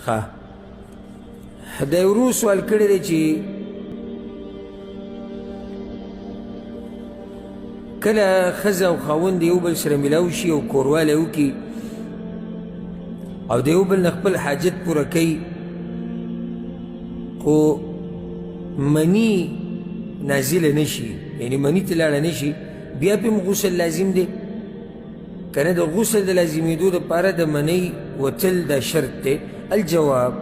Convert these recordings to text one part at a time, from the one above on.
ښه د ورو سوال کړی دی چې کله ښځه او خاوند د یو بل سره میلاو شي او کوروالی وکړي او د یو بل نه خپل حاجت پوره کوي خو مني نازله نشي یعنی مني ته لاړه نشي بیا پې غسل لازم دی که نه د غسل د لازمېدو دپاره د منۍ وتل دا شرط دی الجواب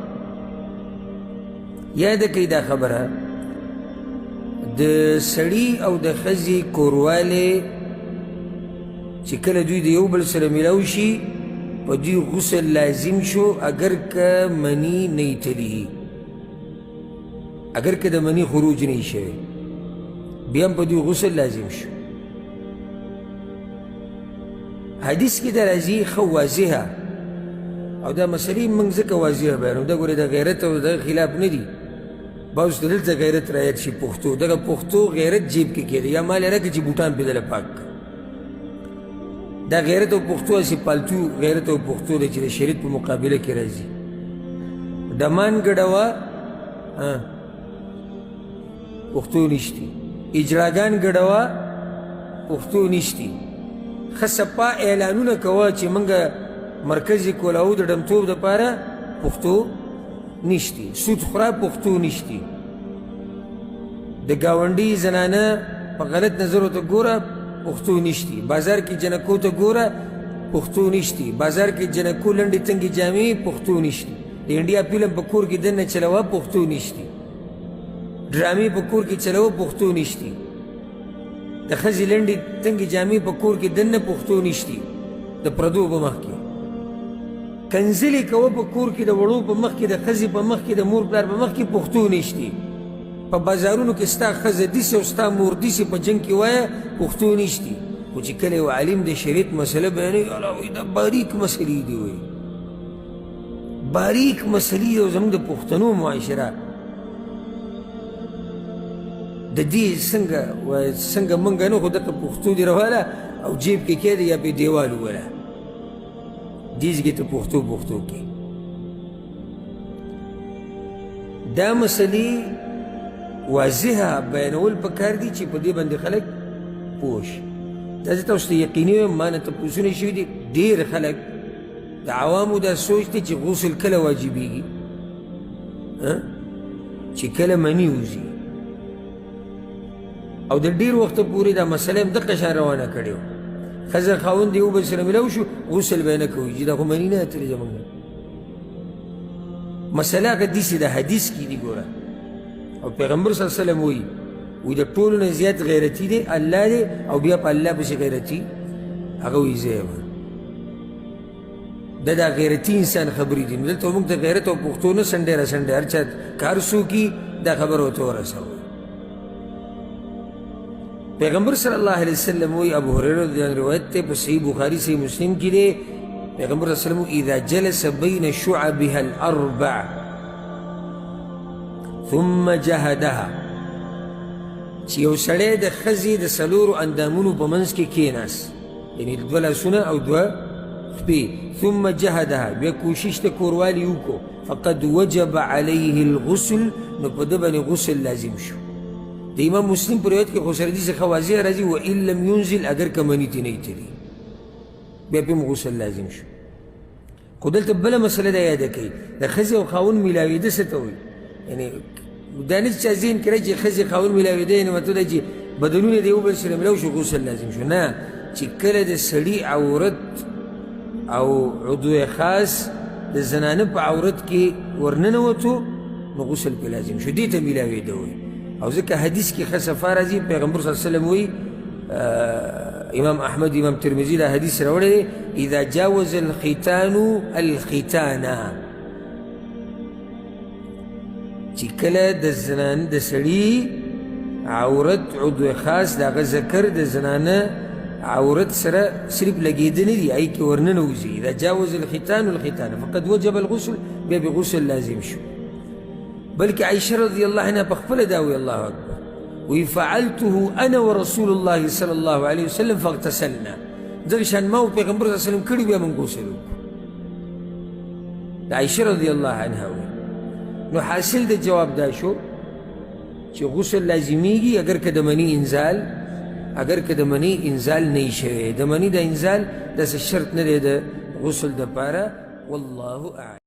یاده کوي دا خبره د سړي او د ښځې کوروالی چې کله دوی د یو بل سره میلاو شي په دوی غسل لازم شو اگر که مني نه یې تلي اگر که د مني خروج نه یې شوی بیا هم په دوی غسل لازم شو حدیث کې دا راځي ښه واضحه او دا مسلې موږ ځکه واضحه بیانو دا ګورې د غیرت او د خلاف نه دي بعض ته دلته غیرت رایت شي پښتو دغه پښتو غیرت جیب کې کېده یا مال یې راکړه چې بوټان پې دله پاک دا غیرت او پښتو هسې پالتو غیرت او پښتو دی چې د شریعت په مقابله کې راځي ډمان ګډوه پښتو نشتی اجراګان ګډوه پښتو نشتی ښه سپا اعلانونه کوه چې موږ مرکزي کولاو د ډمتوب دپاره پښتو نشتی سود خوره پښتو نشتی د ګاونډي زنانه په غلط نظر ورته ګوره پښتو نشتی بازار کې جنکو ته ګوره پښتو نشتی بازار کې جنکو لنډې تنګې جامې پښتو نشتی د انډیا فلم په کور کې دننه چلوه پښتو نشتی ډرامې په کور کې چلوه پښتو نشتی د ښځې لنډې تنګې جامې په کور کې دننه پښتو نشتی د پردو په مخ کې کنځلې کوه په کور کې د وړو په مخ کې د ښځې په مخ کې د مور پلار په مخ کې پښتو نشتی په بازارونو کې ستا ښځه دیسې او ستا مور دیسې په جنګ کې وایه پښتو نشتی خو چې کله یو عالم د شریعت مسله بیانوي الله دا باریک مسلې دي وایي باریک مسلې دي او زموږ د پښتنو معاشره د دې څنګه موږ نه خو دغه پښتو دې رواله او جیب کې کېده یا پې دیوال ووله دیزګې ته پښتو کې دا مسلې واضحه بیانول پکار دي چې په دې باندې خلک پوه شي دا زه تاسو ته یقیني وایم ما نه تپوسونه شوي دي ډېر خلک د عوامو دا سوچ دی چې غسل کله واجبېږي چې کله مني وځي او د ډېر وخته پورې دا مسله هم دقه شان روانه کړې وه ښځه خاوند یو بل سره میلاو شو غسل به یې نه کوي چې دا خو مني نه اتلې زموږ نه مسله هغه داسې د حدیث کې دي ګوره او پیغمبر صلی الله علیه وسلم وایي د ټولو نه زیات غیرتي دی الله دی او بیا په الله پسې غیرتي هغه وایي زه یم دا غیرتي انسان خبرې دي نو دلته موږ د غیرت او پښتو نه سنډې را سنډې هر چا کار څوکي دا خبره ورته ورسوه پیغمبر صلی الله علیه وسلم وی ابو هریره رضی الله روایت ته په صحیح بخاری صحیح مسلم کې دی پیغمبر صلی الله علیه وسلم اذا جلس بین شعبها الاربع ثم جهدها چې یو سړی د ښځې د څلورو اندامونو په منځ کې کېناست یعنې دوه لاسونه او دوه خپې ثم جهدها بیا کوشش د کوروالي وکړو فقد وجب علیه الغسل نو په ده باندې غسل لازم شو د امام مسلم په روایت کې خو سره داسې ښه واضح راځي وان لم ينزل اگر که مني ترې نه یتلي بیا پې هم غسل لازم شو خو دلته بله مسله دا یاده کوي د ښځې او خاوند میلاوېده څه ته وایي یعنې دا نه چا ذهن کې راځي چې ښځې خاوند میلاوېده یعنې مطلب دا چې بدنونه د یو بل سره میلاو شو غسل لازم شو نه چې کله د سړي عورت او عضو خاص د زنانه په عورت کې ورننوتو نو غسل پې لازم شو دې ته میلاوېده وایي او ځکه حدیث کې ښه صفا راځي پیغمبر صلی الله علیه وسلم وایي امام احمد امام ترمذي دا حدیث راوړی دی اذا جاوز الختان الختانه چې کله د زنانه د سړي عورت عضو خاص د هغه ذکر د زنانه عورت سره صرف لګېده نه دي هغې کې ورننوځي اذا جاوز الختان الختانه فقد وجب الغسل بیا به غسل لازم شو بلکې عائشه رضی الله عنها په خپله دا وی الله اکبر وی فعلته انا ورسول الله صلی الله علیه وسلم فاغتسلنا دغه شان ما او پیغمبر صلی الله علیه وسلم کړي بیا موږ غسل وکړو د عائشة رضی الله عنها وی نو حاصل د جواب دا شو چې غسل لازمیږي اگر که د منی انزال نه شوی د منی د انزال داسې شرط نه دی د غسل دپاره والله اعلم